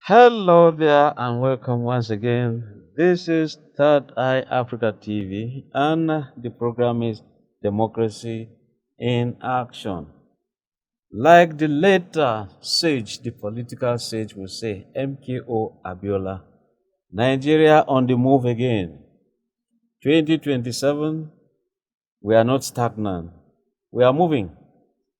Hello there and welcome once again. This is Third Eye Africa TV and the program is Democracy in Action. Like the later sage, the political sage will say, MKO Abiola, Nigeria on the move again. 2027, we are not stagnant. We are moving.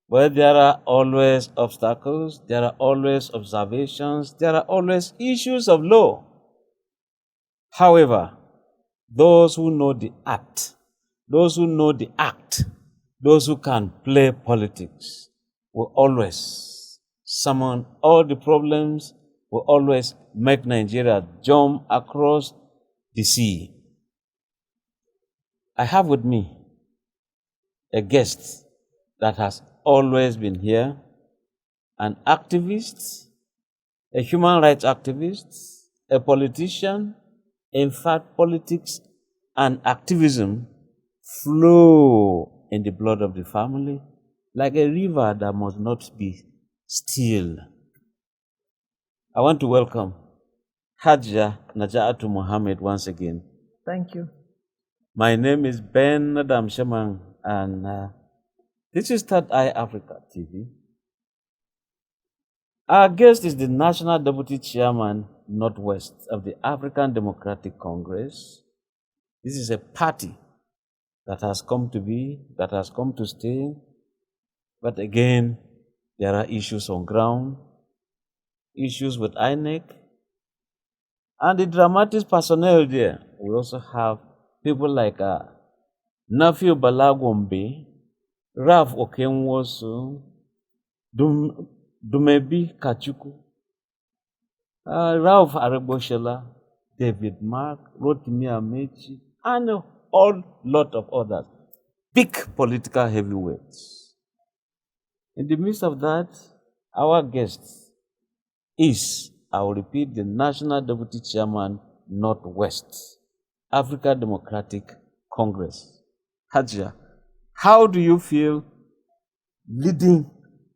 But there are always obstacles, there are always observations, there are always issues of law. However, those who know the art, those who know the act, those who can play politics will always summon all the problems, will always make Nigeria jump across the sea. I have with me a guest that has always been here, an activist, a human rights activist, a politician. In fact, politics and activism flow in the blood of the family like a river that must not be still. I want to welcome Hajiya Naja to Muhammed once again. Thank you. My name is Ben Adam Shaman and this is Third Eye Africa TV. Our guest is the National Deputy Chairman, Northwest of the African Democratic Congress. This is a party that has come to be, that has come to stay. But again, there are issues on ground, issues with INEC, and the dramatic personnel there. We also have people like Nafi Balagombe, Ralph Okenwosu, Dumebi Kachuku, Ralph Areboshala, David Mark, Rotimi Amechi, and a whole lot of others. Big political heavyweights. In the midst of that, our guest is, I will repeat, the National Deputy Chairman, Northwest, Africa Democratic Congress. Hajiya, how do you feel leading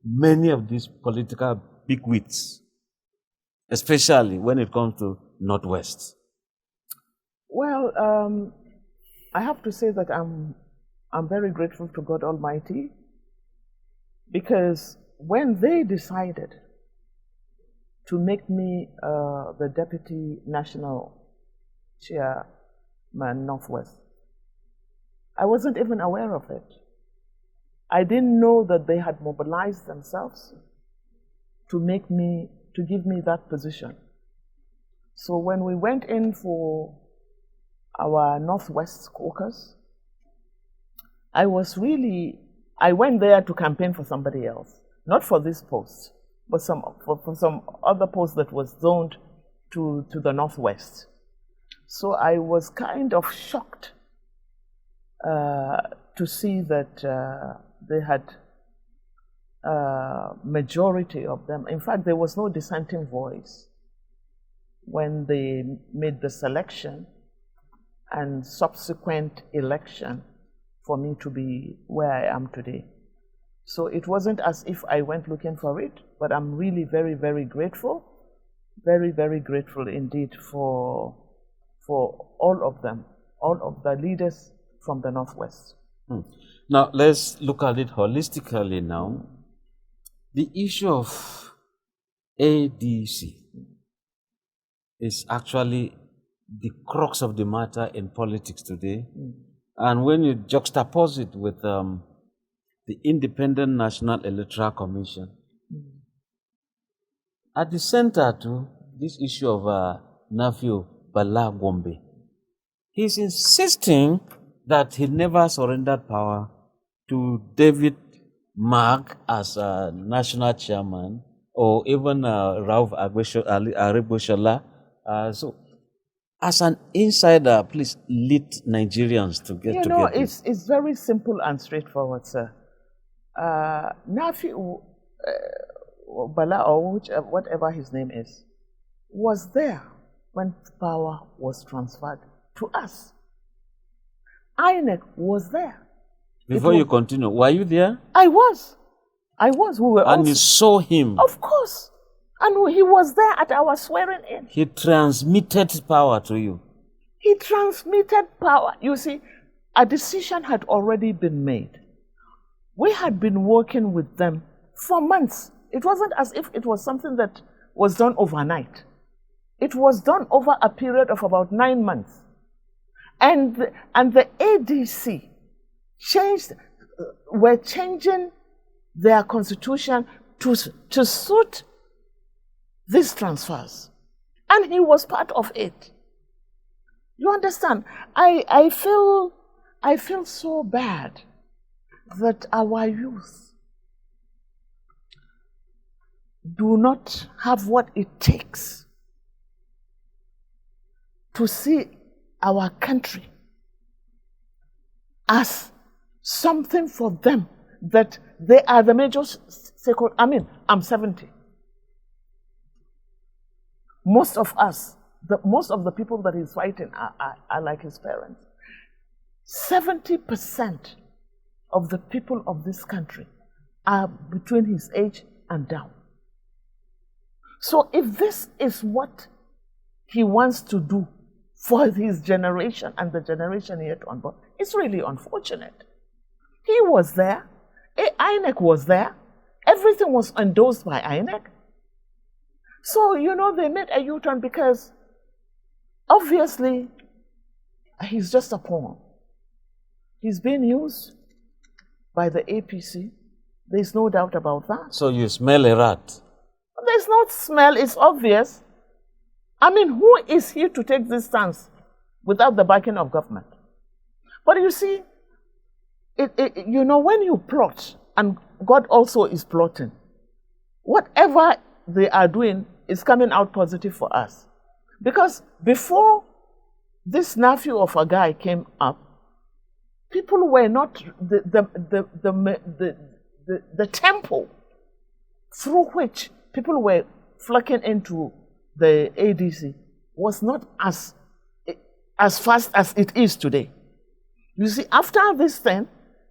many of these political bigwigs, especially when it comes to Northwest? Well, I have to say that I'm very grateful to God Almighty, because when they decided to make me the Deputy National Chairman Northwest, I wasn't even aware of it. I didn't know that they had mobilized themselves to give me that position. So when we went in for our Northwest caucus, I went there to campaign for somebody else, not for this post, but for some other post that was zoned to the Northwest. So I was kind of shocked to see that they had majority of them. In fact, there was no dissenting voice when they made the selection and subsequent election for me to be where I am today. So it wasn't as if I went looking for it, but I'm really very, very grateful, very, very grateful indeed for all of them, all of the leaders from the Northwest. Now, let's look at it holistically now. The issue of ADC is actually the crux of the matter in politics today. And when you juxtapose it with the Independent National Electoral Commission, at the center to this issue of Nafi Balagombe, he's insisting that he never surrendered power to David Mark as a national chairman, or even Ralph Areboshala. So, as an insider, please lead Nigerians to get together. You know, it's very simple and straightforward, sir. Nafi Bala, or whatever his name is, was there when power was transferred to us. INEC was there. Before you continue, were you there? I was. We were And also, you saw him? of course. And he was there at our swearing in. He transmitted power to you. He transmitted power. You see, a decision had already been made. We had been working with them for months. It wasn't as if it was something that was done overnight. It was done over a period of about 9 months. And the ADC were changing their constitution to suit these transfers. And he was part of it. You understand? I feel so bad that our youth do not have what it takes to see our country as something for them, that they are the major stakeholder. I mean, I'm 70. Most of us, most of the people that he's fighting are like his parents. 70% of the people of this country are between his age and down. So if this is what he wants to do for his generation and the generation yet unborn, it's really unfortunate. He was there. INEC was there. Everything was endorsed by INEC. So, they made a U-turn because obviously he's just a pawn. He's being used by the APC. There's no doubt about that. So you smell a rat? There's no smell, it's obvious. I mean, who is here to take this stance without the backing of government? But you see, when you plot, and God also is plotting, whatever they are doing is coming out positive for us. Because before this nephew of a guy came up, people were not, the tempo through which people were flocking into the ADC was not as fast as it is today. You see, after this thing,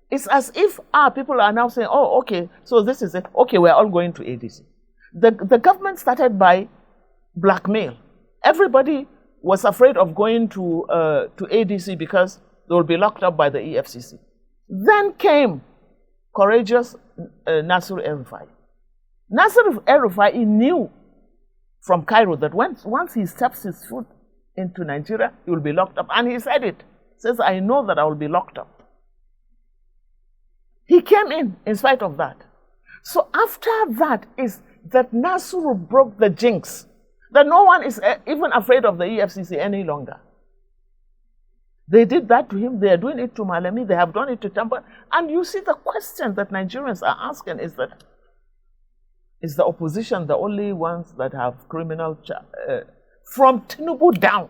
it's as if people are now saying, oh, okay, so this is it. Okay, we're all going to ADC. The government started by blackmail. Everybody was afraid of going to ADC because they will be locked up by the EFCC. Then came courageous Nasir El-Rufai. Nasir El-Rufai knew from Cairo that once he steps his foot into Nigeria, he will be locked up. And he said it. He says, I know that I will be locked up. He came in spite of that. So after that is that Nasir broke the jinx, that no one is even afraid of the EFCC any longer. They did that to him. They are doing it to Malemi. They have done it to Tampa. And you see, the question that Nigerians are asking is that, is the opposition the only ones that have criminal from Tinubu down?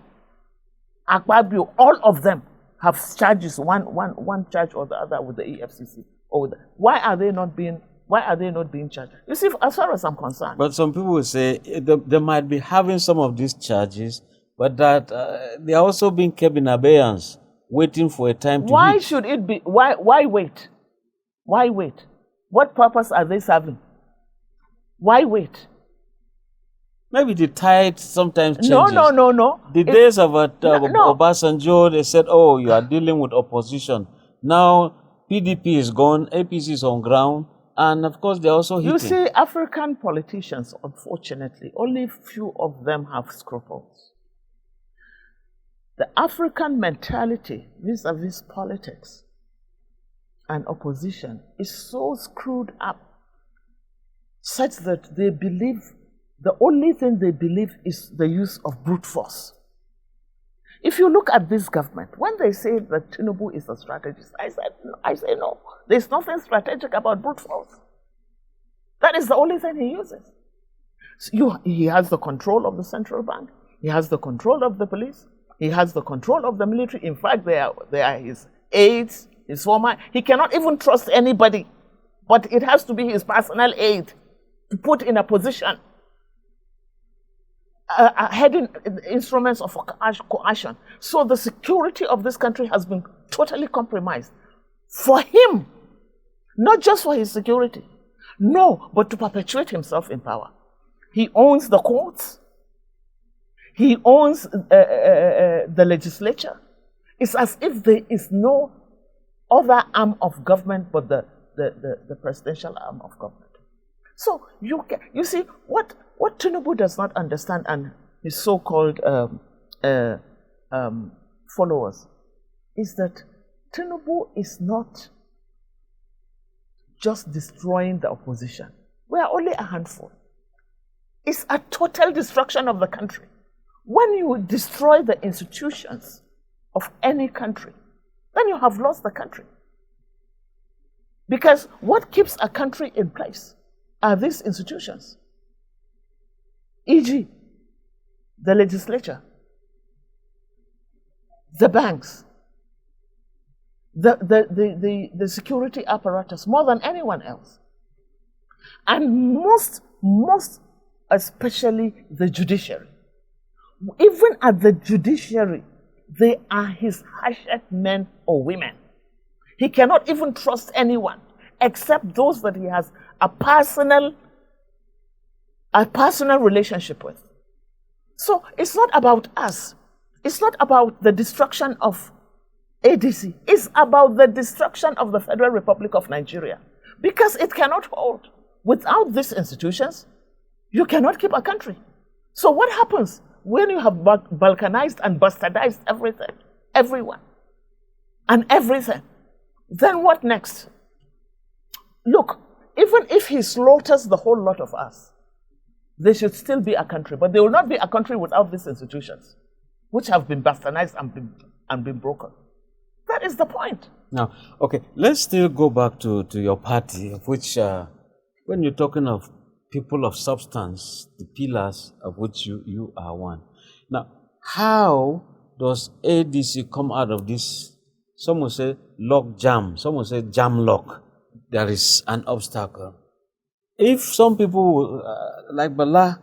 Akpabio, all of them have charges, one charge or the other with the EFCC. Why are they not being charged? You see, as far as I'm concerned. But some people will say they might be having some of these charges, but that they are also being kept in abeyance, waiting for a time to Why hit. should it be? Why wait? Why wait? What purpose are they serving? Why wait? Maybe the tide sometimes changes. No. The days of Obasanjo, they said, oh, you are dealing with opposition. Now, PDP is gone, APC is on ground, and of course, they're also hitting. You see, African politicians, unfortunately, only few of them have scruples. The African mentality vis-a-vis politics and opposition is so screwed up such that they believe, the only thing they believe is the use of brute force. If you look at this government, when they say that Tinubu is a strategist, I say no. There's nothing strategic about brute force. That is the only thing he uses. He has the control of the central bank. He has the control of the police. He has the control of the military. In fact, they are his aides, his former. He cannot even trust anybody. But it has to be his personal aide to put in a position heading instruments of coercion. So the security of this country has been totally compromised. For him, not just for his security, no, but to perpetuate himself in power. He owns the courts. He owns the legislature. It's as if there is no other arm of government but the presidential arm of government. So you see what Tinubu does not understand, and his so-called followers, is that Tinubu is not just destroying the opposition. We are only a handful. It's a total destruction of the country. When you destroy the institutions of any country, then you have lost the country. Because what keeps a country in place are these institutions, e.g., the legislature, the banks, the security apparatus, more than anyone else. And most especially the judiciary. Even at the judiciary, they are his hired men or women. He cannot even trust anyone except those that he has a personal relationship with. So it's not about us. It's not about the destruction of ADC. It's about the destruction of the Federal Republic of Nigeria. Because it cannot hold. Without these institutions, you cannot keep a country. So what happens when you have balkanized and bastardized everyone, and everything? Then what next? Look, even if he slaughters the whole lot of us, there should still be a country, but there will not be a country without these institutions, which have been bastardized and been broken. That is the point. Now, okay, let's still go back to your party, which, when you're talking of people of substance, the pillars of which you are one. Now, how does ADC come out of this? Some will say lock jam, some will say jam lock. There is an obstacle. If some people, like Bala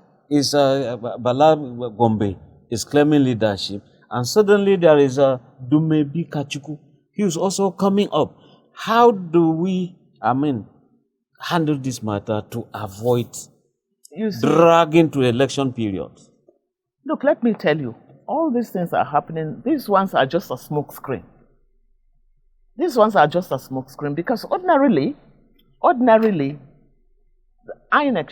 Gombe, is claiming leadership, and suddenly there is a Dumebi Kachuku, he is also coming up. How do we, handle this matter to avoid dragging to election periods? Look, let me tell you, all these things are happening. These ones are just a smoke screen. These ones are just a smoke screen because ordinarily, the INEC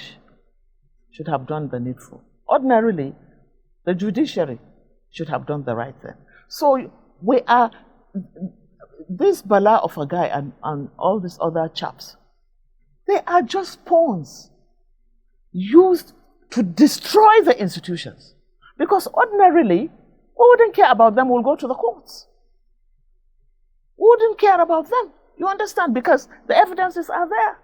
should have done the needful. Ordinarily, the judiciary should have done the right thing. So we are, this Bala of a guy and all these other chaps, they are just pawns used to destroy the institutions. Because ordinarily, we wouldn't care about them, we'll go to the courts. We wouldn't care about them, you understand, because the evidences are there.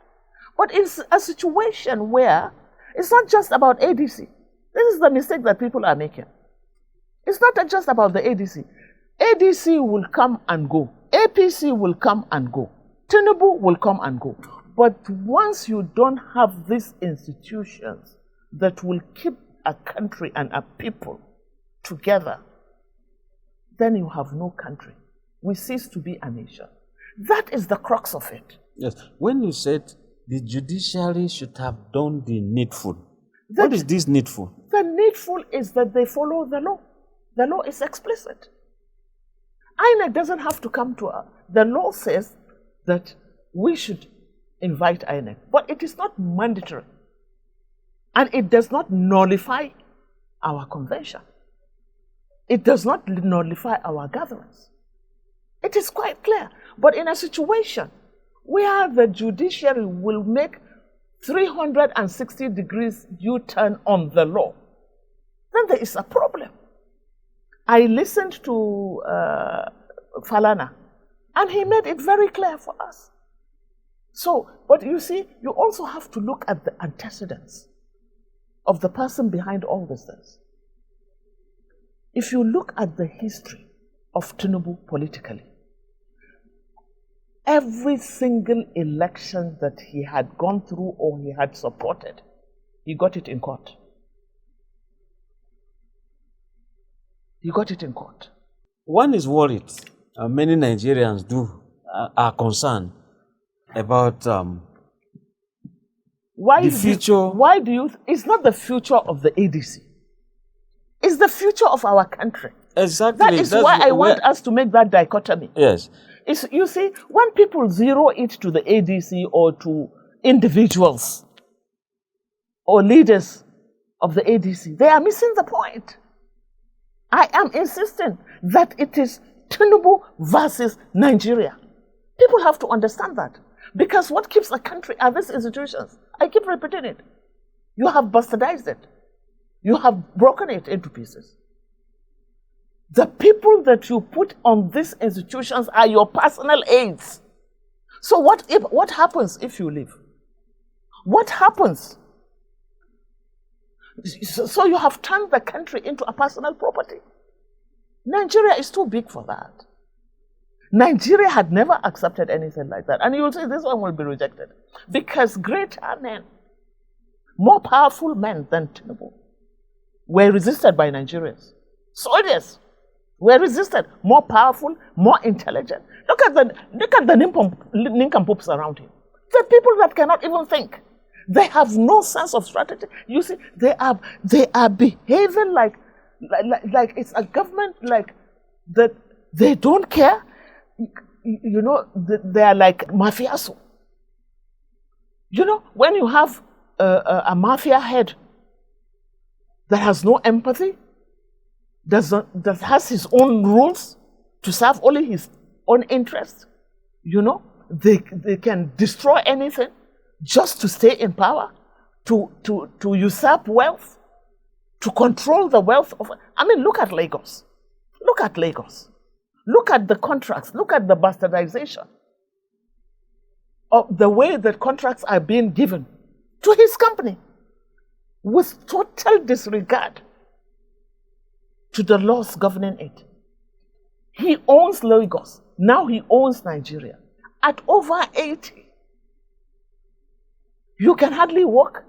But it's a situation where it's not just about ADC. This is the mistake that people are making. It's not just about the ADC. ADC will come and go. APC will come and go. Tinubu will come and go. But once you don't have these institutions that will keep a country and a people together, then you have no country. We cease to be a nation. That is the crux of it. Yes. When you said the judiciary should have done the needful, what is this needful? The needful is that they follow the law. The law is explicit. INEC doesn't have to come to us. The law says that we should invite INEC, but it is not mandatory. And it does not nullify our convention. It does not nullify our gatherings. It is quite clear. But in a situation where the judiciary will make 360 degrees U-turn on the law, then there is a problem. I listened to Falana, and he made it very clear for us. So, but you see, you also have to look at the antecedents of the person behind all these things. If you look at the history of Tinubu politically, every single election that he had gone through or he had supported, he got it in court. He got it in court. One is worried, many Nigerians are concerned about the future. Why do you? It's not the future of the ADC. It's the future of our country. Exactly. That is why I want us to make that dichotomy. Yes. You see, when people zero it to the ADC or to individuals or leaders of the ADC, they are missing the point. I am insisting that it is Tinubu versus Nigeria. People have to understand that. Because what keeps a country are these institutions. I keep repeating it. You have bastardized it. You have broken it into pieces. The people that you put on these institutions are your personal aides. So what happens if you leave? What happens? So you have turned the country into a personal property. Nigeria is too big for that. Nigeria had never accepted anything like that. And you will say this one will be rejected. Because greater men, more powerful men than Tinubu, were resisted by Nigerians. Soldiers were resisted, more powerful, more intelligent. Look at the nincompoops around him. The people that cannot even think. They have no sense of strategy. You see, they are behaving like it's a government like that. They don't care. You know, they are like mafioso. You know, when you have a mafia head that has no empathy, that has his own rules to serve only his own interests, you know, they can destroy anything just to stay in power, to usurp wealth, to control the wealth of. I mean, look at Lagos. Look at Lagos. Look at the contracts. Look at the bastardization of the way that contracts are being given to his company with total disregard to the laws governing it. He owns Lagos. Now he owns Nigeria. At over 80, you can hardly walk.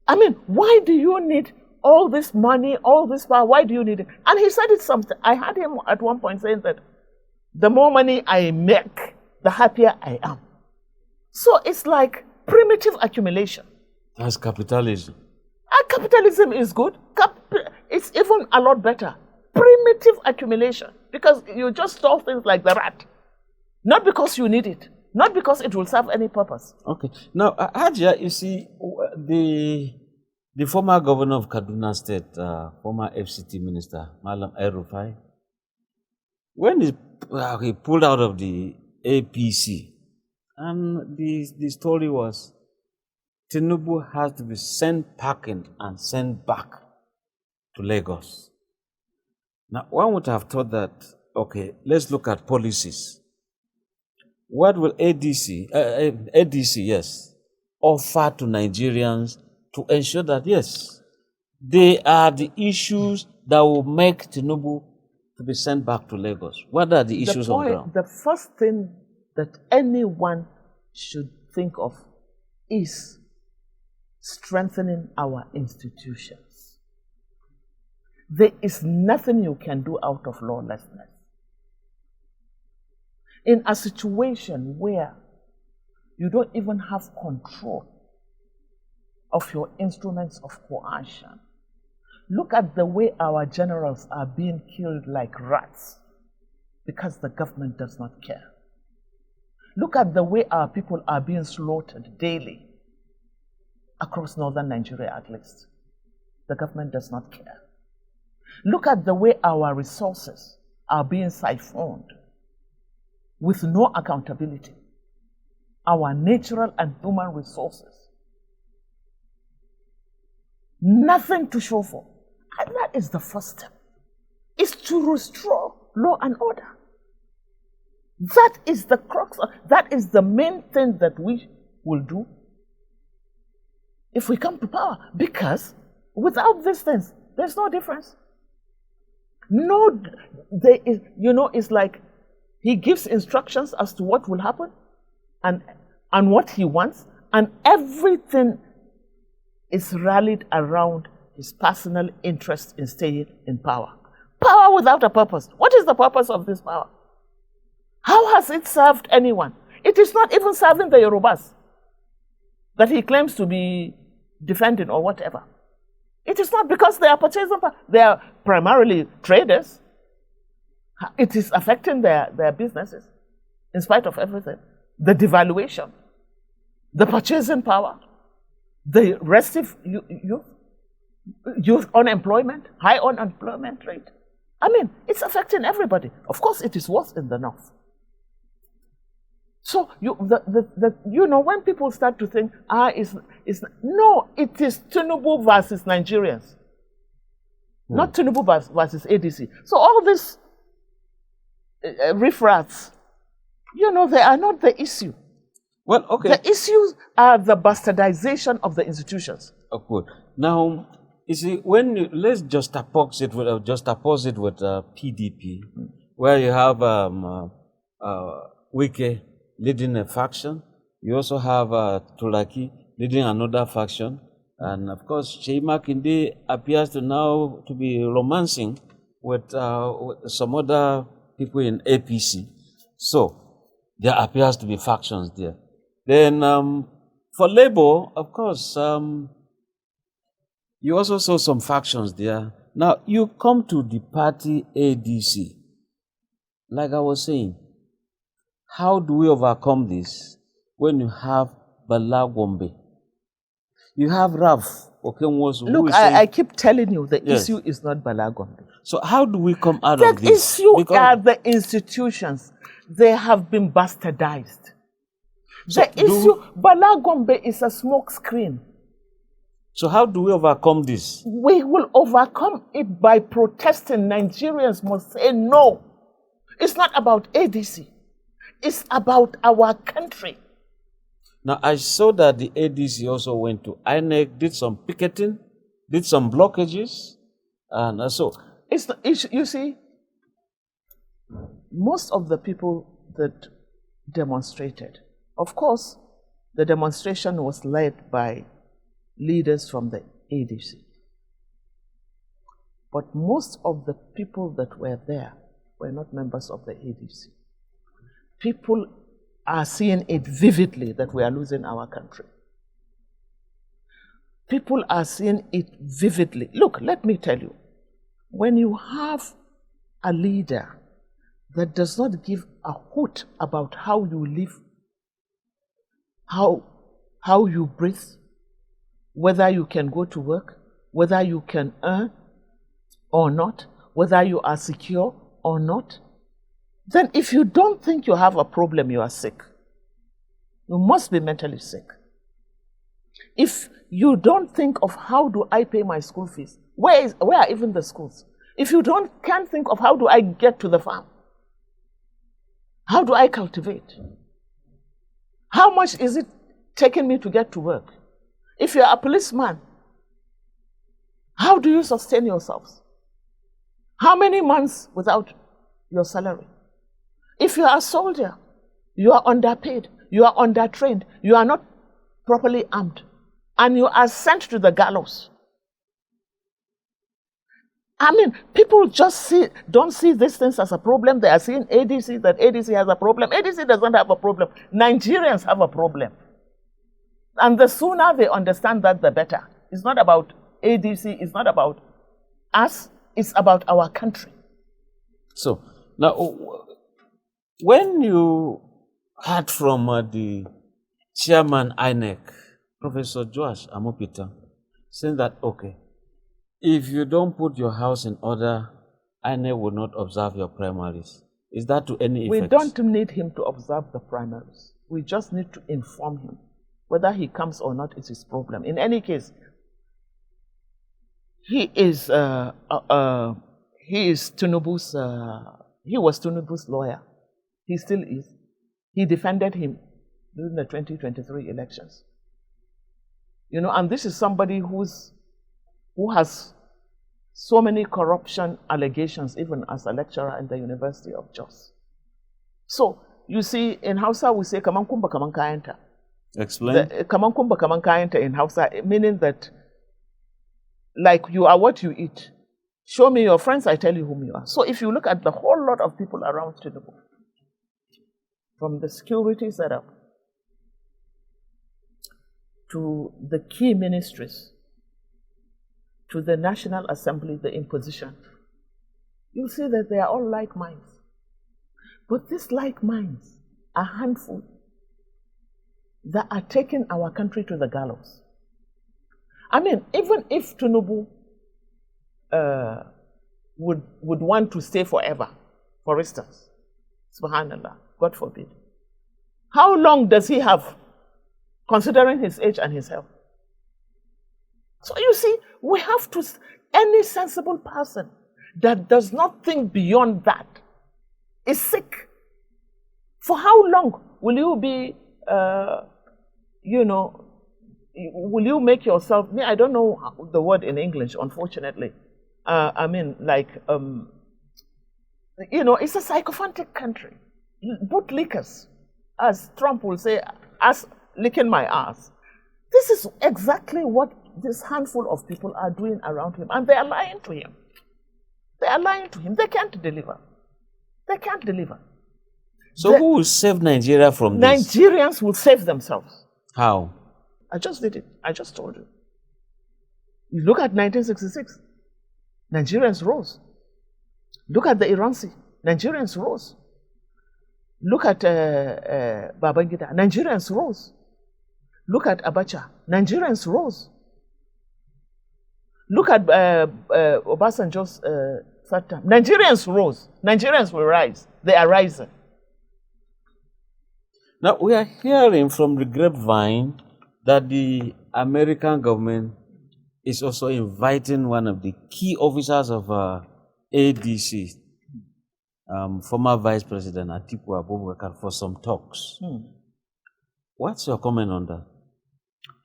I mean, why do you need all this money, all this power? Why do you need it? And he said it something. I had him at one point saying that the more money I make, the happier I am. So it's like primitive accumulation. That's capitalism. And capitalism is good. It's even a lot better. Primitive accumulation. Because you just store things like the rat. Not because you need it. Not because it will serve any purpose. Okay. Now, Hajiya, you see, the former governor of Kaduna State, former FCT minister, Malam El-Rufai, when he pulled out of the APC, and the story was Tinubu has to be sent packing and sent back to Lagos. Now, one would have thought that, okay, let's look at policies. What will ADC, yes, offer to Nigerians to ensure that, yes, they are the issues that will make Tinubu to be sent back to Lagos? What are the issues on ground? The first thing that anyone should think of is strengthening our institutions. There is nothing you can do out of lawlessness. In a situation where you don't even have control of your instruments of coercion, look at the way our generals are being killed like rats because the government does not care. Look at the way our people are being slaughtered daily across northern Nigeria, at least. The government does not care. Look at the way our resources are being siphoned with no accountability. Our natural and human resources. Nothing to show for. And that is the first step. Is to restore law and order. That is the crux. That is the main thing that we will do if we come to power. Because without these things, there's no difference. No, there is, it's like he gives instructions as to what will happen and what he wants, and everything is rallied around his personal interest in staying in power. Power without a purpose. What is the purpose of this power? How has it served anyone? It is not even serving the Yorubas. that he claims to be defending or whatever. It is not because they are purchasing power. They are primarily traders. It is affecting their businesses in spite of everything. The devaluation, the purchasing power, the restive youth unemployment, high unemployment rate. I mean, it's affecting everybody. Of course, it is worse in the north. So when people start to think, no, it is Tinubu versus Nigerians, not Tinubu versus ADC. So all these riffraffs, they are not the issue. Well, okay. The issues are the bastardization of the institutions. Oh, good. Now, you see, let's just oppose it with PDP, where you have Wike leading a faction. You also have Turaki leading another faction. And of course, Sheyi Makinde appears to now to be romancing with some other people in APC. So, there appears to be factions there. Then, for Labour, of course, you also saw some factions there. Now, you come to the party ADC. Like I was saying, how do we overcome this when you have Bala Gombe? You have Raf Okenwosu. Look, I keep telling you, the issue is not Bala Gombe. So how do we come out of this? The issue are the institutions. They have been bastardized. So the issue, Bala Gombe is a smoke screen. So how do we overcome this? We will overcome it by protesting. Nigerians must say no. It's not about ADC. It's about our country. Now, I saw that the ADC also went to INEC, did some picketing, did some blockages, and so... You see, most of the people that demonstrated, of course, the demonstration was led by leaders from the ADC. But most of the people that were there were not members of the ADC. People are seeing it vividly that we are losing our country. People are seeing it vividly. Look, let me tell you, when you have a leader that does not give a hoot about how you live, how you breathe, whether you can go to work, whether you can earn or not, whether you are secure or not, then if you don't think you have a problem, you are sick. You must be mentally sick. If you don't think of how do I pay my school fees, where are even the schools? If you can't think of how do I get to the farm, how do I cultivate? How much is it taking me to get to work? If you're a policeman, how do you sustain yourselves? How many months without your salary? If you are a soldier, you are underpaid, you are undertrained, you are not properly armed, and you are sent to the gallows. I mean, people just don't see these things as a problem. They are seeing ADC, that ADC has a problem. ADC doesn't have a problem. Nigerians have a problem. And the sooner they understand that, the better. It's not about ADC, it's not about us, it's about our country. So, now, when you heard from the chairman INEC, Professor Joash Amopita, saying that, okay, if you don't put your house in order, INEC will not observe your primaries. Is that to any effect? We don't need him to observe the primaries. We just need to inform him. Whether he comes or not is his problem. In any case, he was Tinubu's lawyer. He still is. He defended him during the 2023 elections. And this is somebody who has so many corruption allegations, even as a lecturer in the University of Jos. So, you see, in Hausa we say, "Kaman kumba kaman kayanta." Explain. Kaman kumba kaman kayanta in Hausa, meaning that, like, you are what you eat. Show me your friends, I tell you whom you are. So if you look at the whole lot of people around Tinubu, from the security setup, to the key ministries, to the National Assembly, the imposition, you'll see that they are all like minds. But these like minds, a handful, that are taking our country to the gallows. I mean, even if Tinubu would want to stay forever, for instance, subhanallah, God forbid, how long does he have, considering his age and his health? So you see, we have to, any sensible person that does not think beyond that is sick. For how long will you be, will you make yourself, I don't know the word in English, unfortunately. I mean, like, it's a sycophantic country. Bootlickers, as Trump will say, as licking my ass. This is exactly what this handful of people are doing around him, and they are lying to him. They are lying to him. They can't deliver. They can't deliver. So who will save Nigeria from this? Nigerians will save themselves. How? I just did it. I just told you. You look at 1966. Nigerians rose. Look at the Iran Sea. Nigerians rose. Look at Babangida. Nigerians rose. Look at Abacha. Nigerians rose. Look at Obasanjo's third term. Nigerians rose. Nigerians will rise. They are rising. Now, we are hearing from the grapevine that the American government is also inviting one of the key officers of ADC, former Vice President Atiku Abubakar, for some talks. What's your comment on that?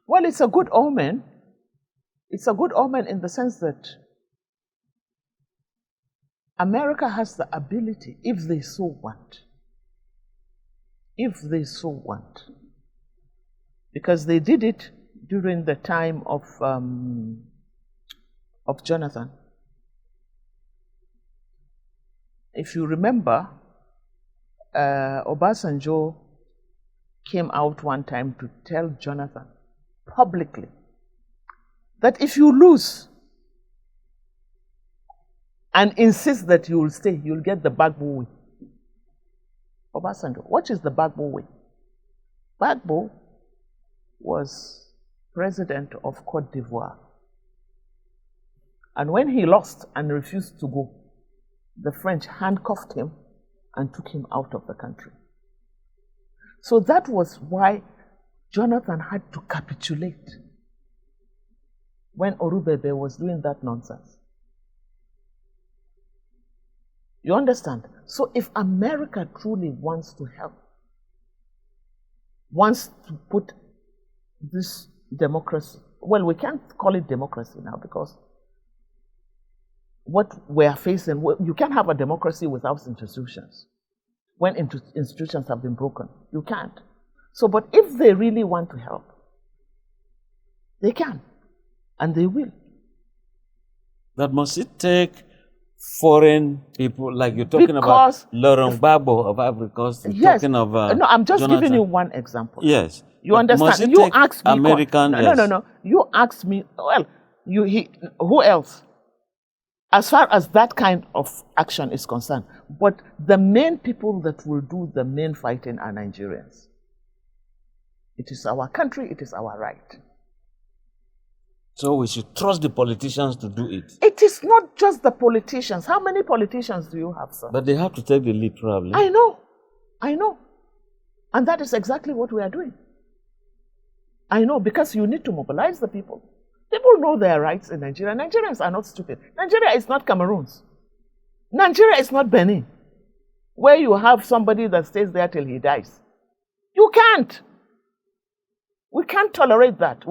Well, it's a good omen. It's a good omen in the sense that America has the ability, if they so want, because they did it during the time of Jonathan. If you remember, Obasanjo came out one time to tell Jonathan publicly that if you lose and insist that you will stay, you'll get the Bagbo way. Obasanjo, what is the Bagbo way? Bagbo was president of Cote d'Ivoire. And when he lost and refused to go, the French handcuffed him and took him out of the country. So that was why Jonathan had to capitulate when Orubebe was doing that nonsense. You understand? So if America truly wants to help, wants to put this democracy, well, we can't call it democracy now because what we are facing, you can't have a democracy without institutions. When institutions have been broken, you can't. So, but if they really want to help, they can, and they will. But must it take foreign people, like you're talking about Laurent Gbagbo of Ivory Coast, yes, talking of no, I'm just Jonathan. giving you one example. Yes. You understand? You asked me. American, No. You asked me, well, who else? As far as that kind of action is concerned. But the main people that will do the main fighting are Nigerians. It is our country, it is our right. So we should trust the politicians to do it. It is not just the politicians. How many politicians do you have, sir? But they have to take the lead, probably. I know. And that is exactly what we are doing. I know, because you need to mobilize the people. People know their rights in Nigeria. Nigerians are not stupid. Nigeria is not Cameroons. Nigeria is not Benin, where you have somebody that stays there till he dies. You can't. We can't tolerate that.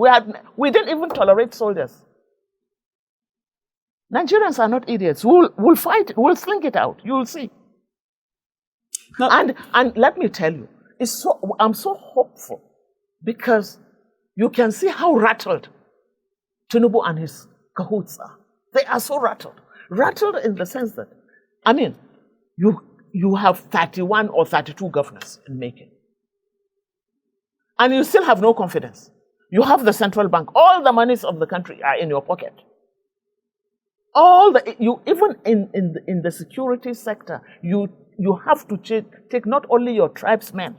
We didn't even tolerate soldiers. Nigerians are not idiots. We'll fight it. We'll slink it out. You'll see. No. And let me tell you, I'm so hopeful because you can see how rattled Tinubu and his cahoots are. They are so rattled. Rattled in the sense that, I mean, you have 31 or 32 governors in making. And you still have no confidence. You have the central bank. All the monies of the country are in your pocket. Even in the security sector, you have to take not only your tribesmen,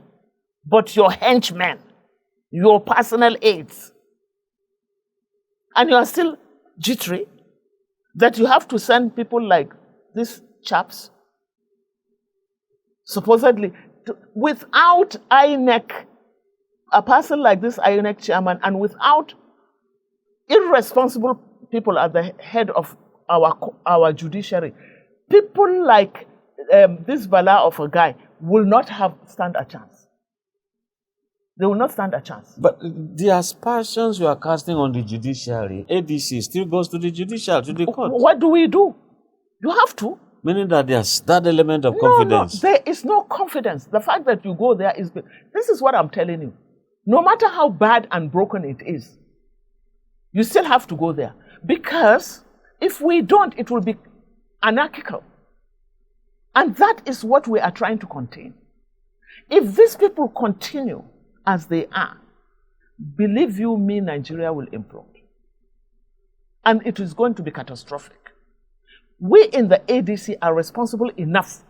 but your henchmen, your personal aides. And you are still jittery that you have to send people like these chaps, supposedly, without INEC, a person like this INEC chairman, and without irresponsible people at the head of our judiciary. People like this Bala of a guy will not stand a chance. They will not stand a chance. But the aspersions you are casting on the judiciary, ADC still goes to the judiciary, to the court. What do we do? You have to. Meaning that there's that element of confidence. No, there is no confidence. The fact that you go there is... This is what I'm telling you. No matter how bad and broken it is, you still have to go there. Because if we don't, it will be anarchical. And that is what we are trying to contain. If these people continue as they are, believe you me, Nigeria will implode. And it is going to be catastrophic. We in the ADC are responsible enough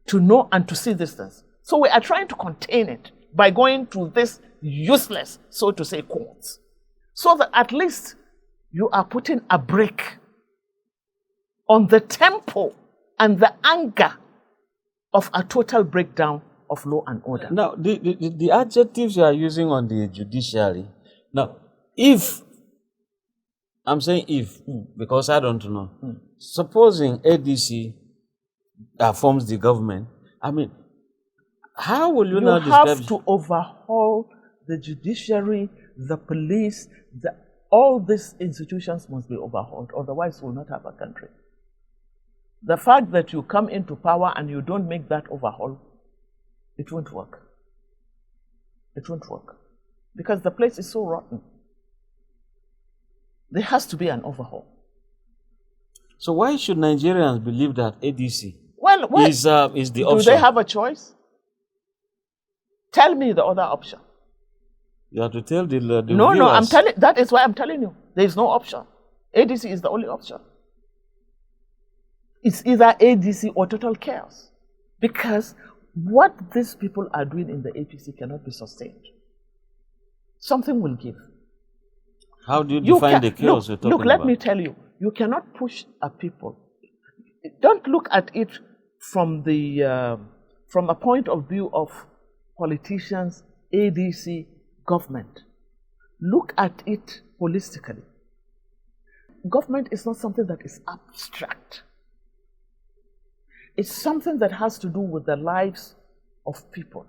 to know and to see these things. So we are trying to contain it by going to this useless, so to say, courts. So that at least you are putting a brake on the tempo and the anger of a total breakdown of law and order. Now, the adjectives you are using on the judiciary, now, if, I'm saying if, because I don't know, supposing ADC forms the government, I mean, how will you now describe... You have to overhaul the judiciary, the police, all these institutions must be overhauled, otherwise we'll not have a country. The fact that you come into power and you don't make that overhaul, it won't work. It won't work. Because the place is so rotten. There has to be an overhaul. So why should Nigerians believe that ADC is the option? Do they have a choice? Tell me the other option. You have to tell the No, viewers. That is why I'm telling you. There is no option. ADC is the only option. It's either ADC or total chaos. Because what these people are doing in the APC cannot be sustained. Something will give. How do you define the chaos you're talking about? Look, let me tell you. You cannot push a people. Don't look at it from a point of view of politicians, ADC, government. Look at it holistically. Government is not something that is abstract. It's something that has to do with the lives of people,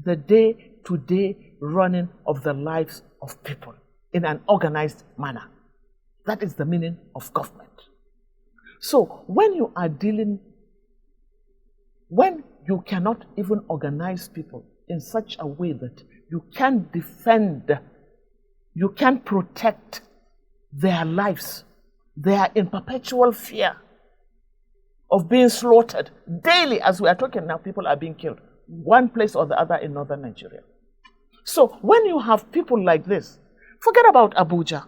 the day-to-day running of the lives of people in an organized manner. That is the meaning of government. So when you cannot even organize people in such a way that you can defend, you can protect their lives, they are in perpetual fear of being slaughtered daily. As we are talking now, people are being killed, one place or the other in northern Nigeria. So when you have people like this, forget about Abuja.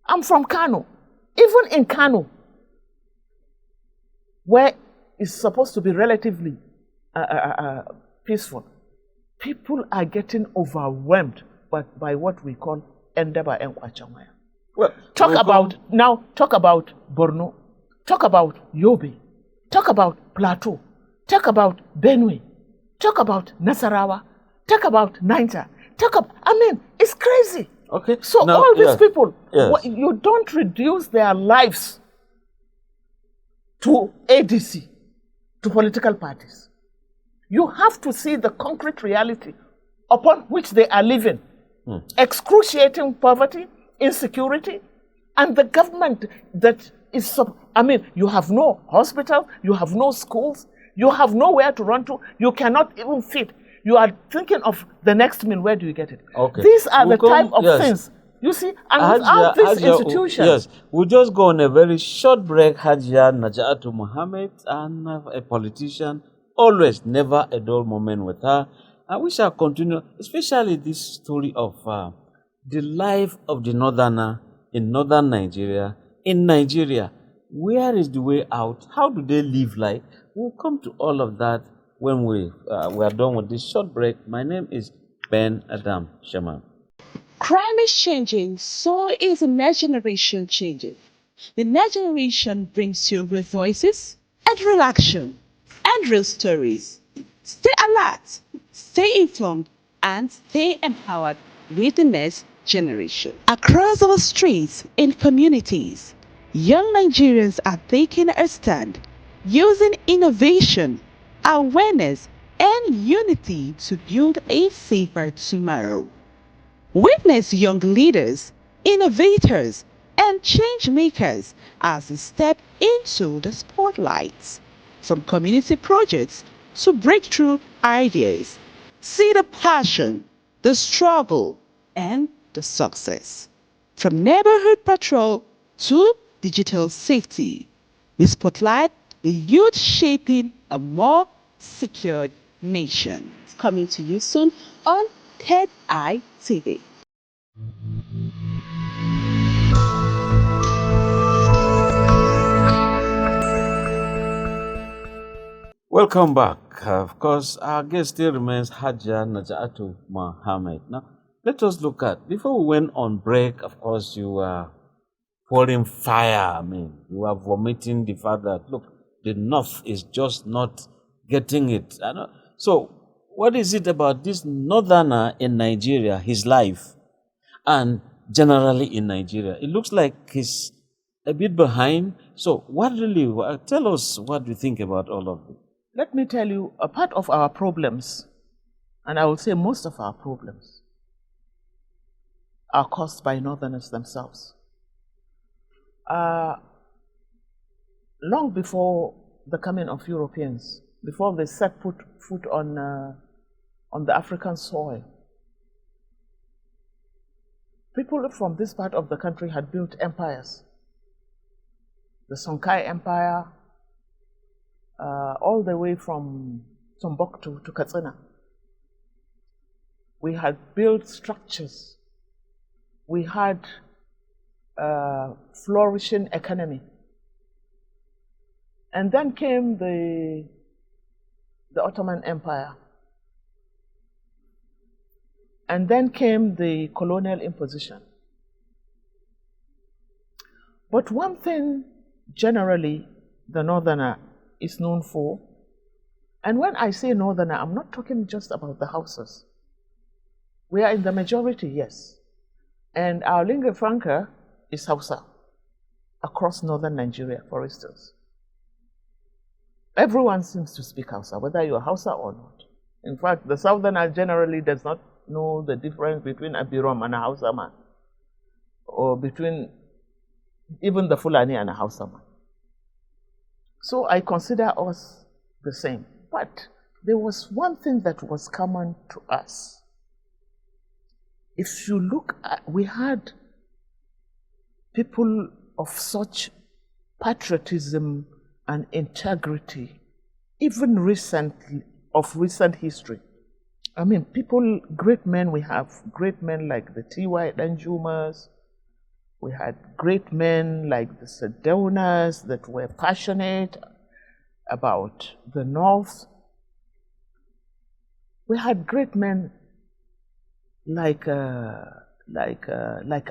I'm from Kano. Even in Kano, where it's supposed to be relatively peaceful, people are getting overwhelmed by what we call Endaba and Kwachamaya. Well, talk about Borno, talk about Yobe, talk about Plateau, talk about Benue, talk about Nasarawa, talk about Niger, it's crazy. Okay. So now, all these people, yes. You don't reduce their lives to ADC, to political parties. You have to see the concrete reality upon which they are living. Excruciating poverty, insecurity, and the government that is... you have no hospital, you have no schools, you have nowhere to run to, you cannot even feed. You are thinking of the next meal, where do you get it? Okay. These are the type of things, you see, and without these institutions... Yes, we'll just go on a very short break. Hajiya, Naja to Muhammed, and a politician, always, never a dull moment with her. And we shall continue, especially this story of the life of the northerner in northern Nigeria, in Nigeria. Where is the way out? How do they live like? We'll come to all of that when we are done with this short break. My name is Ben Adam Shaman. Crime is changing, so is the next generation changing. The next generation brings you real voices and real action and real stories. Stay alert, stay informed, and stay empowered with the next generation. Across our streets and communities, young Nigerians are taking a stand, using innovation, awareness, and unity to build a safer tomorrow. Witness young leaders, innovators, and change makers as they step into the spotlights. From community projects to breakthrough ideas, see the passion, the struggle, and the success. From neighborhood patrol to digital safety, we spotlight the youth shaping a more secured nation. Coming to you soon on TED Eye TV. Welcome back. Of course, our guest still remains Hajiya Naja Muhammed. Now, let us look at, before we went on break, of course, you were pouring fire. I mean, you were vomiting the fact that, look, the North is just not getting it. So, what is it about this northerner in Nigeria, his life, and generally in Nigeria? It looks like he's a bit behind. So, what really, tell us what you think about all of this. Let me tell you, a part of our problems, and I would say most of our problems, are caused by northerners themselves. Long before the coming of Europeans, before they set foot on the African soil, people from this part of the country had built empires. The Songhai Empire, all the way from Tombuktu to Katsina. We had built structures. We had a flourishing economy. And then came the Ottoman Empire. And then came the colonial imposition. But one thing generally the northerner is known for, and when I say northerner, I'm not talking just about the Hausas. We are in the majority, yes. And our lingua franca is Hausa, across northern Nigeria, for instance. Everyone seems to speak Hausa, whether you're Hausa or not. In fact, the southerner generally does not know the difference between a Birom and a Hausa man, or between even the Fulani and a Hausa man. So I consider us the same. But there was one thing that was common to us. If you look at, we had people of such patriotism and integrity, even of recent history. I mean, great men, we have great men like the T.Y. Danjumas. We had great men like the Sedonas that were passionate about the North. We had great men like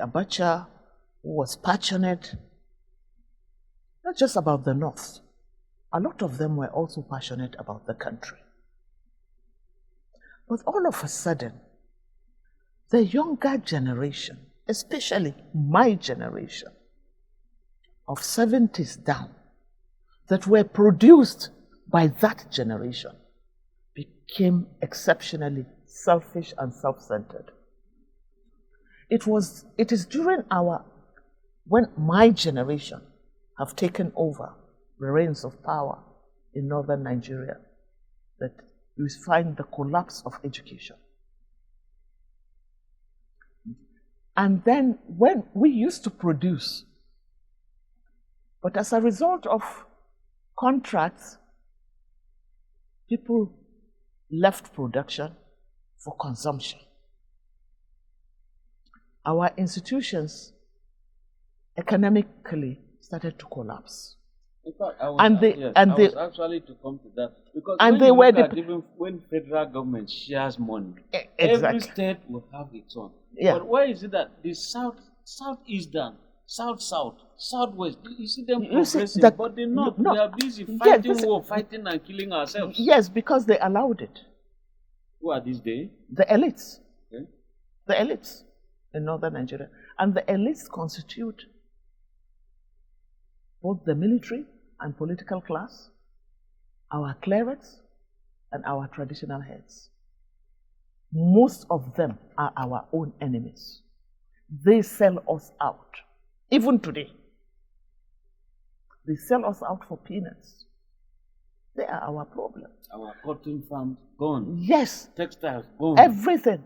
Abacha, who was passionate, not just about the North. A lot of them were also passionate about the country. But all of a sudden, the younger generation, especially my generation, of 70s down, that were produced by that generation, became exceptionally selfish and self-centered. It is during when my generation have taken over the reins of power in northern Nigeria that you find the collapse of education. And then when we used to produce, but as a result of contracts, people left production for consumption. our institutions economically started to collapse. In fact, I was, And they- yes, and I they- was actually to come to that because and when they you were look the- at even when federal government shares money, Exactly. every state will have its own. Yeah. But why is it that the southeastern, southwest, you see them You see, progressing, the- but they're not. no, We are busy yes, fighting this- war, fighting and killing ourselves. Yes, because they allowed it. Who are these days? The elites. Okay. The elites in northern Nigeria. And the elites constitute both the military and political class, our clerics, and our traditional heads. Most of them are our own enemies. They sell us out, even today. They sell us out for peanuts. They are our problem. Our cotton farms gone, Yes, textiles gone, everything.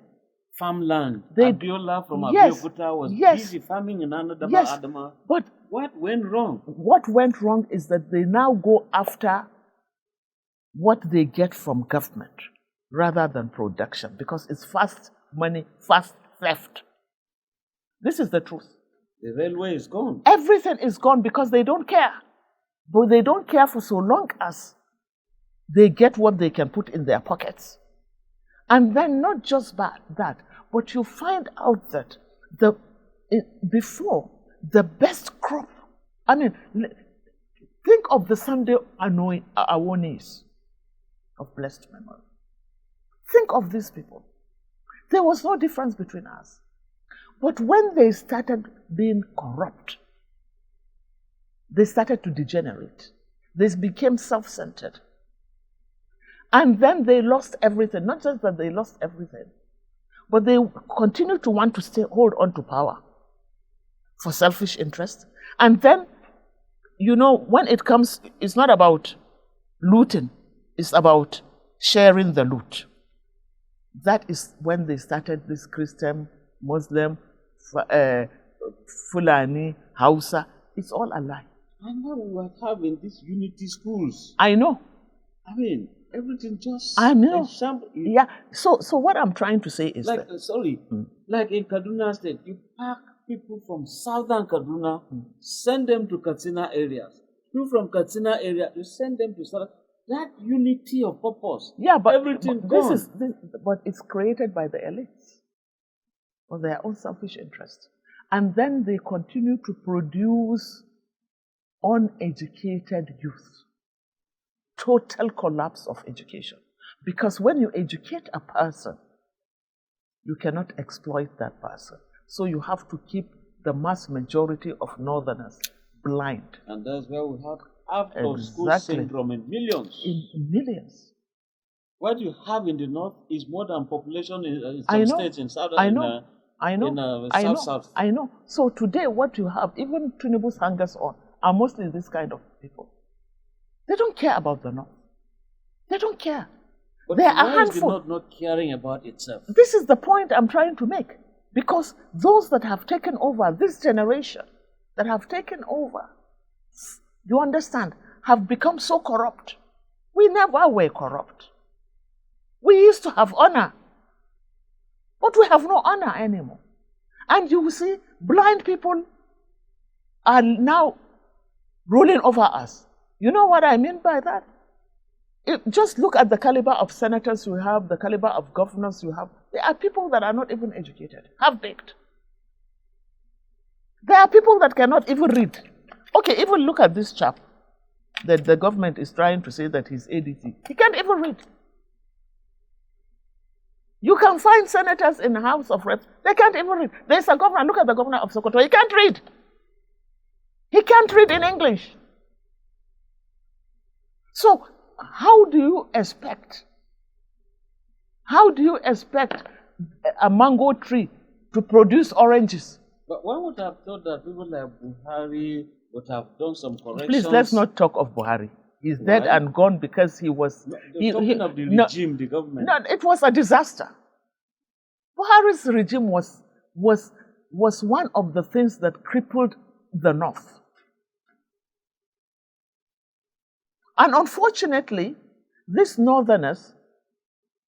farmland. They- Abiola from Yes, Abeokuta was yes, busy farming in Anadama, yes. Adama. But What went wrong? what went wrong is that they now go after what they get from government rather than production because it's fast money, fast theft. This is the truth. The railway is gone. Everything is gone because they don't care. But they don't care for so long as they get what they can put in their pockets. And then not just that, but you find out that before, the best crop, think of the Sunday Awonis of blessed memory. Think of these people. There was no difference between us. But when they started being corrupt, they started to degenerate. They became self-centered. And then they lost everything. Not just that they lost everything, but they continued to want to hold on to power for selfish interest. And then, when it comes, it's not about looting, it's about sharing the loot. That is when they started this Christian, Muslim, Fulani, Hausa. It's all a lie. And now we were having these unity schools. I know. Everything just I know. You, Yeah. So what I'm trying to say is like that like in Kaduna State, you pack people from southern Kaduna, send them to Katsina areas. People from Katsina area, you send them to southern. That unity of purpose. yeah, but everything but gone. but it's created by the elites for their own selfish interest, and then they continue to produce uneducated youth. Total collapse of education. Because when you educate a person, you cannot exploit that person. So you have to keep the mass majority of northerners blind. And that's where we have after-school Exactly. syndrome in millions. In millions. What you have in the north is more than population in I some know. states in southern. I know. I know. In I know. south. I know. So today, what you have, even Tinubu's hangers on, are mostly this kind of people. They don't care about the north. They don't care. But They are a why is the handful. north not caring about itself? This is the point I'm trying to make. Because those that have taken over, this generation that have taken over, you understand, have become so corrupt. We never were corrupt. We used to have honor. But we have no honor anymore. And you will see, blind people are now ruling over us. You know what I mean by that? Just look at the caliber of senators you have, the caliber of governors you have. There are people that are not even educated, half-baked. There are people that cannot even read. Okay, even look at this chap that the government is trying to say that he's ADC. He can't even read. You can find senators in the House of Reps, they can't even read. There's a governor, look at the governor of Sokoto, he can't read. He can't read in English. So, how do you expect a mango tree to produce oranges? But one would have thought that people like Buhari would have done some corrections. Please, let's not talk of Buhari. He's dead and gone because he was... No, talking of the regime, the government. No, it was a disaster. Buhari's regime was one of the things that crippled the North. And unfortunately, these northerners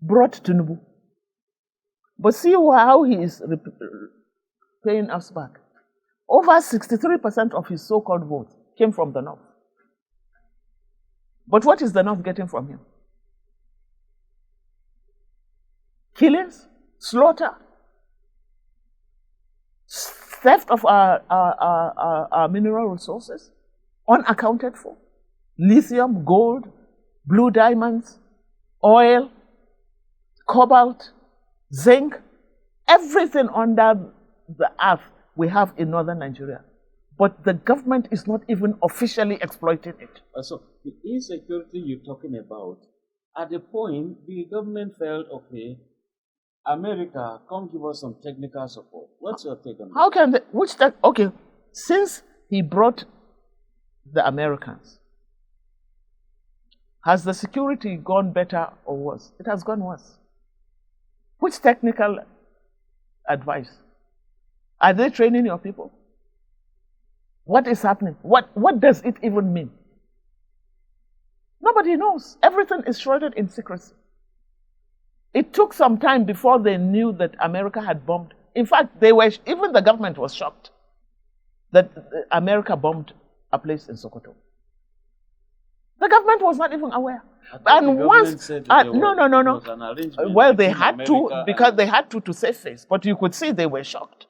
brought Tinubu. But see how he is paying us back. Over 63% of his so-called votes came from the North. But what is the North getting from him? Killings, slaughter, theft of our mineral resources, unaccounted for, lithium, gold, blue diamonds, oil, cobalt, zinc, everything under the earth we have in northern Nigeria. But the government is not even officially exploiting it. So the insecurity you're talking about, at the point the government felt, okay, America, come give us some technical support. What's your take on that? How can okay, since he brought the Americans, has the security gone better or worse? It has gone worse. Which technical advice? Are they training your people? What is happening? What does it even mean? Nobody knows. Everything is shrouded in secrecy. It took some time before they knew that America had bombed. In fact, even the government was shocked that America bombed a place in Sokoto. The government was not even aware. And once, no. Well, they had to, because they had to save face. But you could see they were shocked.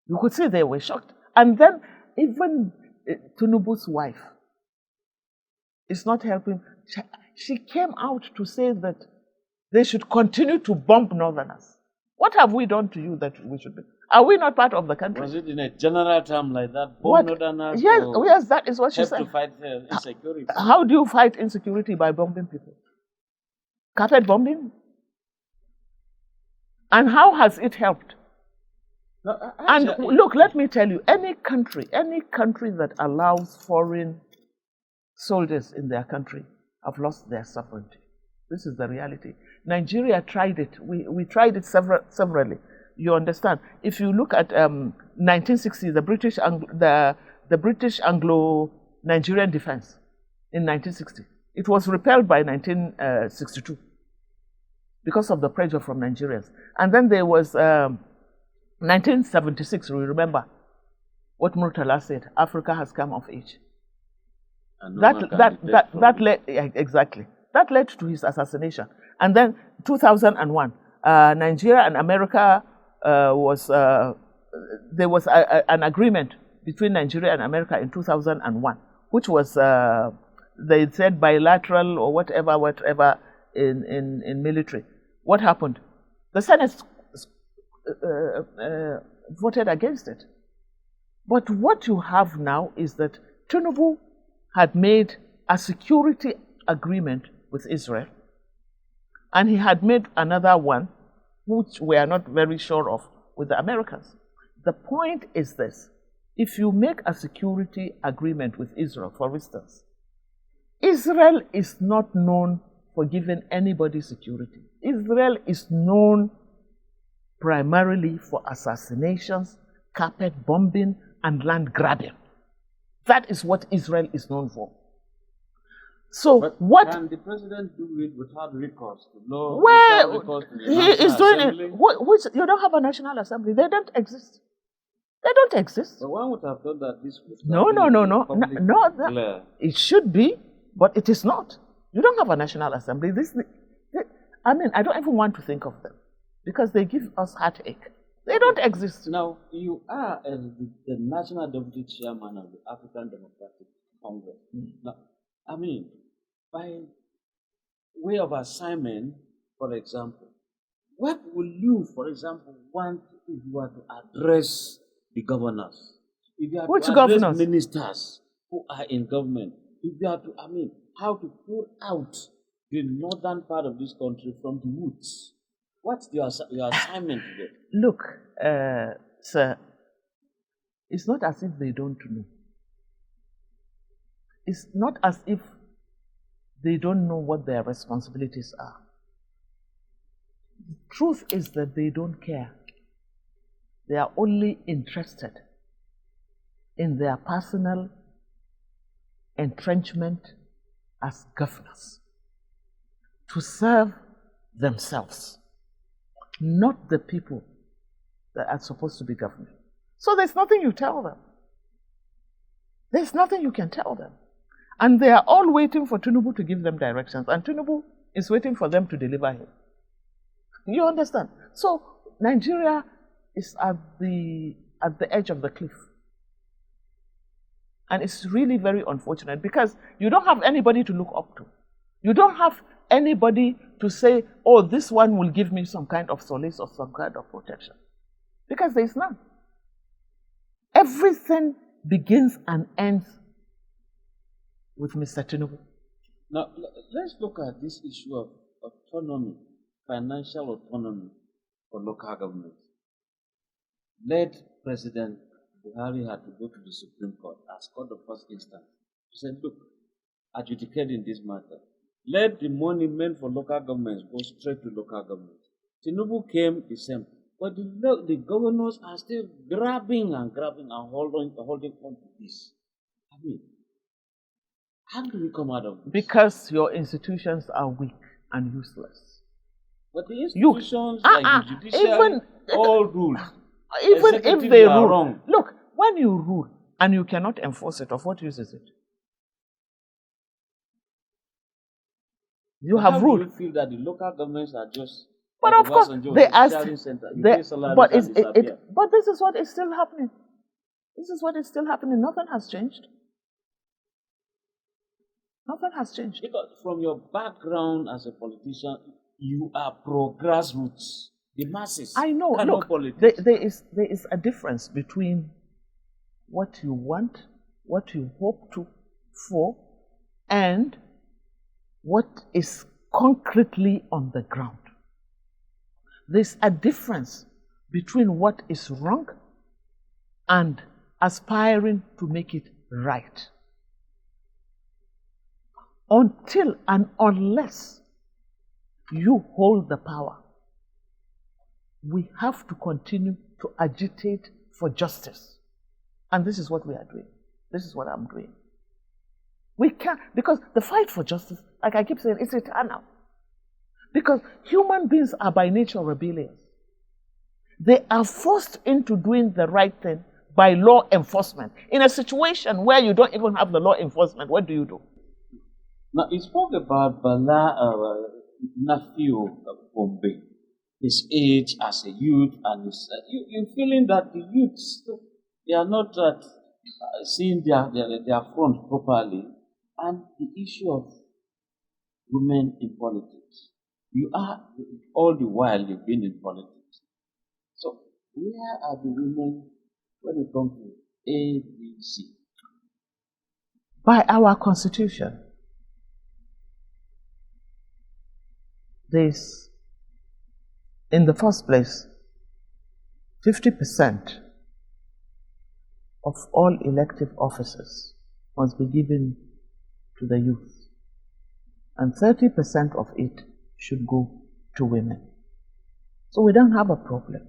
You could see they were shocked. And then even Tinubu's wife is not helping. She came out to say that they should continue to bomb Northerners. What have we done to you that we should be? Are we not part of the country? Was it in a general term like that? Bomb Northerners? Yes, that is what she said. To fight insecurity. How do you fight insecurity? By bombing people? Carpet bombing? And how has it helped? No, and look, let me tell you, any country that allows foreign soldiers in their country have lost their sovereignty. This is the reality. Nigeria tried it. We tried it severally. You understand? If you look at 1960, the British Anglo-Nigerian defense in 1960, it was repelled by 1962 because of the pressure from Nigerians. And then there was 1976. We remember what Murtala said: Africa has come of age. That led exactly. That led to his assassination. And then 2001, Nigeria and America there was an agreement between Nigeria and America in 2001, which was they said bilateral or whatever in military. What happened? The Senate voted against it. But what you have now is that Tinubu had made a security agreement with Israel, and he had made another one, which we are not very sure of, with the Americans. The point is this: if you make a security agreement with Israel, for instance, Israel is not known for giving anybody security. Israel is known primarily for assassinations, carpet bombing, and land grabbing. That is what Israel is known for. So but what can the president do it without recourse to law? Well, he is doing it. Which you don't have a national assembly. They don't exist. They don't exist. But one would have thought that this was No. It should be, but it is not. You don't have a national assembly. I don't even want to think of them because they give us heartache. They don't exist. Now, you are the national deputy chairman of the African Democratic Congress. Now, by way of assignment, for example, what will you, for example, want if you were to address the governors? If you are Which to address governors? Ministers who are in government, if you are to, how to pull out the northern part of this country from the woods? What's your assignment today? Look, sir, it's not as if they don't know. It's not as if they don't know what their responsibilities are. The truth is that they don't care. They are only interested in their personal entrenchment as governors to serve themselves, not the people that are supposed to be governing. So there's nothing you tell them. There's nothing you can tell them. And they are all waiting for Tinubu to give them directions. And Tinubu is waiting for them to deliver him. You understand? So Nigeria is at the edge of the cliff. And it's really very unfortunate because you don't have anybody to look up to. You don't have anybody to say, oh, this one will give me some kind of solace or some kind of protection. Because there is none. Everything begins and ends with Mr. Tinubu. Now, let's look at this issue of autonomy, financial autonomy for local governments. Led President Buhari had to go to the Supreme Court as court of first instance. He said, look, adjudicating this matter. Let the money meant for local governments go straight to local governments. Tinubu came the same. But the governors are still grabbing and holding on to this. I mean, how do we come out of this? Because your institutions are weak and useless. But the institutions like the judiciary all rule. Even if they rule, wrong. Look, when you rule and you cannot enforce it, of what use is it? You have ruled. Do you feel that the local governments are just? But of course, they asked. But this is what is still happening. This is what is still happening. Nothing has changed. Nothing has changed. Because from your background as a politician, you are pro grassroots. The masses. I know. Look, there is a difference between what you want, what you hope for, and what is concretely on the ground. There's a difference between what is wrong and aspiring to make it right. Until and unless you hold the power, we have to continue to agitate for justice. And this is what we are doing. This is what I'm doing. We can't, because the fight for justice, like I keep saying, it's eternal. Because human beings are by nature rebellious. They are forced into doing the right thing by law enforcement. In a situation where you don't even have the law enforcement, what do you do? Now, you spoke about Bala Nephew Bombay, his age as a youth, and his, you're feeling that the youths, they are not seeing their front properly, and the issue of women in politics. You are, all the while you've been in politics. So, where are the women when it comes to ABC? By our constitution, there's, in the first place, 50% of all elective offices must be given to the youth, and 30% of it should go to women. So we don't have a problem.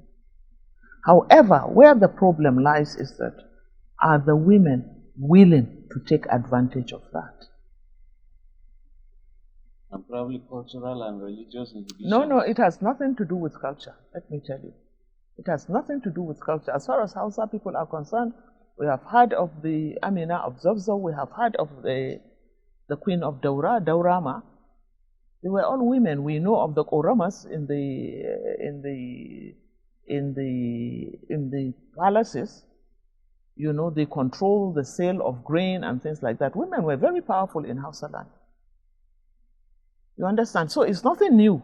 However, where the problem lies is that, are the women willing to take advantage of that? And probably cultural and religious inhibitions. No, it has nothing to do with culture, let me tell you. It has nothing to do with culture. As far as Hausa people are concerned, we have heard of the Amina of Zovzo, we have heard of the queen of Daura, Daurama. They were all women. We know of the Oramas in the palaces. You know, they control the sale of grain and things like that. Women were very powerful in Hausa land. You understand? So it's nothing new.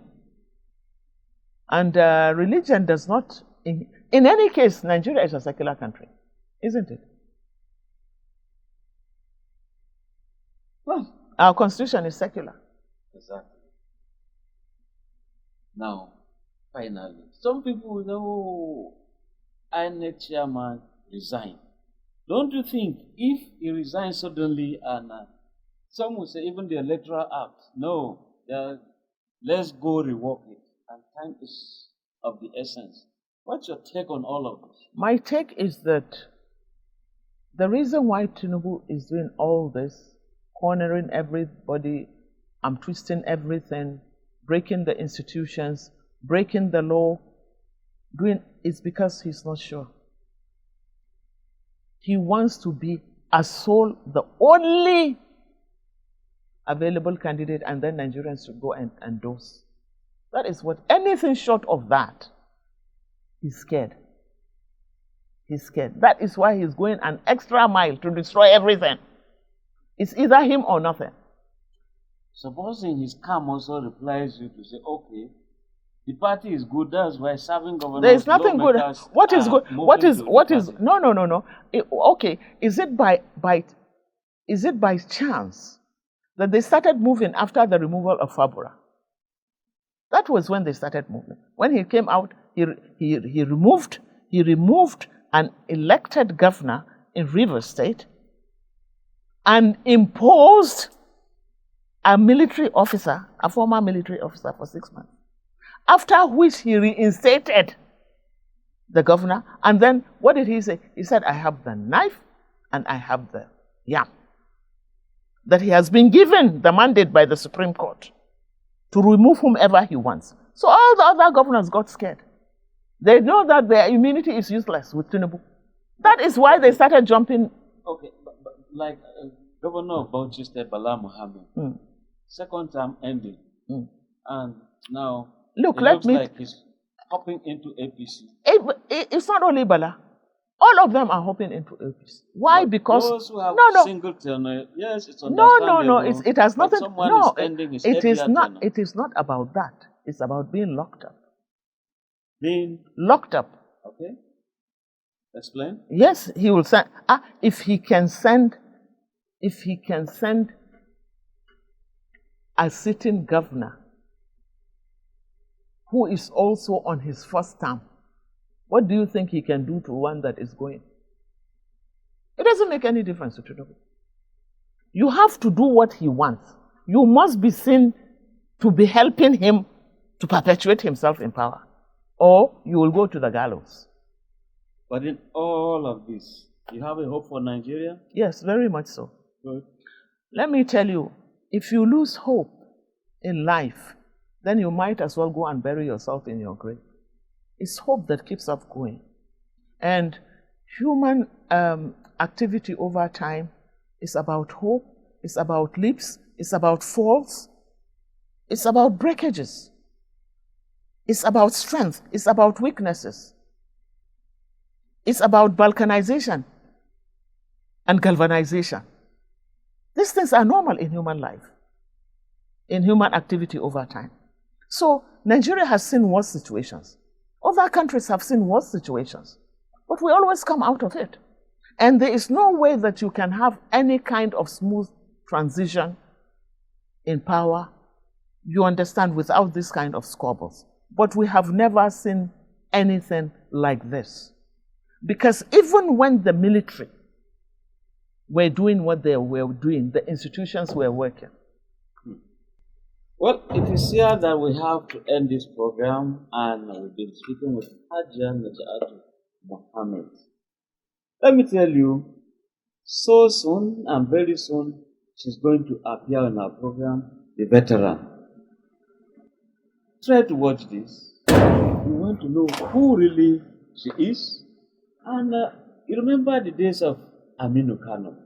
And religion does not, in any case, Nigeria is a secular country, isn't it? Well, our constitution is secular. Exactly. Now, finally, some people will know, INEC chairman resigned. Don't you think if he resigns suddenly and some will say even the electoral act, no, let's go rework it, and time is of the essence. What's your take on all of this? My take is that the reason why Tinubu is doing all this, cornering everybody, I'm twisting everything, breaking the institutions, breaking the law, doing is because he's not sure. He wants to be the only available candidate, and then Nigerians should go and endorse. That is what, anything short of that, he's scared. He's scared. That is why he's going an extra mile to destroy everything. It's either him or nothing. Supposing his calm also replies you to say, okay, the party is good, that's why serving governors. There is nothing good. What is good? No. Okay, is it by chance that they started moving after the removal of Fabura? That was when they started moving. When he came out, he removed an elected governor in Rivers State and imposed a military officer, a former military officer, for 6 months. After which he reinstated the governor. And then what did he say? He said, I have the knife and I have the yam. That he has been given the mandate by the Supreme Court to remove whomever he wants. So all the other governors got scared. They know that their immunity is useless with Tinubu. That is why they started jumping. Okay, but like Governor of Bauchi State, Bala Muhammed, second term ending, and now it looks like he's hopping into APC. It's not only Bala. All of them are hopping into APC. Why? But because those who have single tenure, yes, it's no. understandable. It has nothing. No, it is not. It is not about that. It's about being locked up. Being locked up. Okay. Explain. Yes, he will send. If he can send a sitting governor who is also on his first term, what do you think he can do to one that is going? It doesn't make any difference to Tinubu. You have to do what he wants. You must be seen to be helping him to perpetuate himself in power, or you will go to the gallows. But in all of this, you have a hope for Nigeria? Yes, very much so. Good. Let me tell you, if you lose hope in life, then you might as well go and bury yourself in your grave. It's hope that keeps us going. And human activity over time is about hope, it's about leaps, it's about falls, it's about breakages, it's about strength, it's about weaknesses, it's about balkanization and galvanization. These things are normal in human life, in human activity over time. So Nigeria has seen worse situations. Other countries have seen worse situations, but we always come out of it. And there is no way that you can have any kind of smooth transition in power, you understand, without this kind of squabbles. But we have never seen anything like this. Because even when the military were doing what they were doing, the institutions were working. Well, it is here that we have to end this program, and we've been speaking with Hajiya Naja Muhammed. Let me tell you, so soon and very soon, she's going to appear in our program, The Veteran. Try to watch this. You want to know who really she is. And you remember the days of Aminu Kano.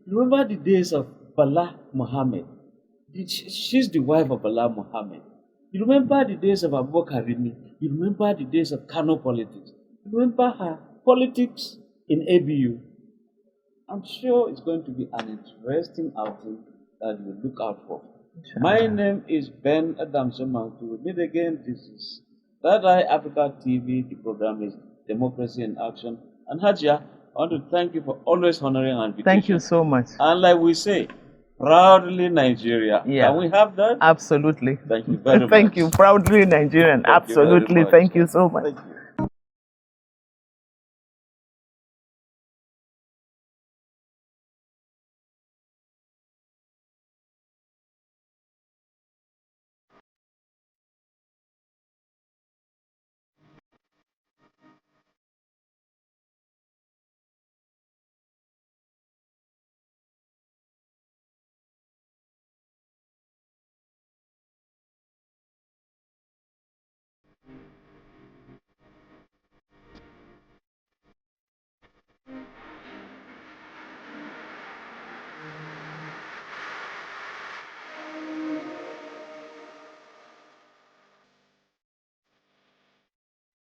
You remember the days of Bala Muhammed. She's the wife of Bala Muhammed. You remember the days of Abubakar Rimi. You remember the days of Kano politics. You remember her politics in ABU. I'm sure it's going to be an interesting outing that you look out for. Sure. My name is Ben Adam Somantu. We'll meet again. This is Third Eye Africa TV. The program is Democracy in Action. And Hajiya, I want to thank you for always honoring our invitation. Thank you so much. And like we say, proudly Nigeria. Yeah. Can we have that? Absolutely. Thank you very much. Thank you. Proudly Nigerian. Absolutely. Thank you so much. Thank you.